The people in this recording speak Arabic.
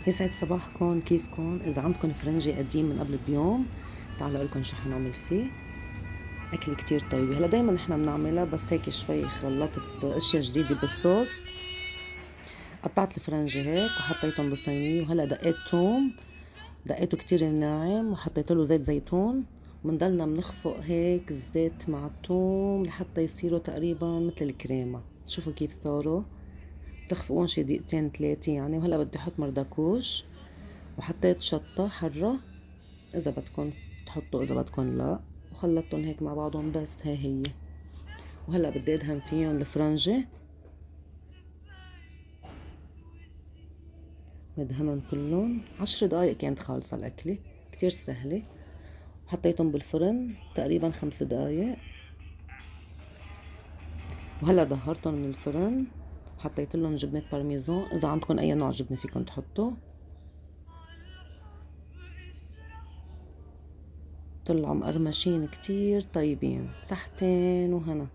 يسعد صباحكم، كيفكم؟ إذا عندكم فرنجي قديم من قبل بيوم تعالوا أقولكم شو حنعمل فيه. أكل كتير طيبة. هلا دايما نحنا بنعملها بس هيك شوي خلطت أشياء جديدة بالصوص. قطعت الفرنجي هيك وحطيتهم بالصينية، وهلا دقيت توم، دقيته كتير ناعم وحطيت له زيت زيتون، وبنضلنا بنخفق هيك الزيت مع التوم لحتى يصيروا تقريبا مثل الكريمة. شوفوا كيف صاروا، تخفقون شي دقيقتين ثلاثة يعني. وهلا بدي احط مردكوش، وحطيت شطة حرة اذا بدكن تحطوا، اذا بدكن لا، وخلطتهم هيك مع بعضهم بس هي. وهلا بدي ادهن فيهم الفرنجة، بدهنهم كلهم. 10 دقايق كانت خالصة الاكلة، كتير سهلة. وحطيتهم بالفرن تقريبا 5 دقايق، وهلا ظهرتهم من الفرن. حطيت لهم جبنة بارميزان، اذا عندكم اي نوع جبنة فيكم تحطوا. طلعوا مقرمشين كتير طيبين، صحتين وهنا.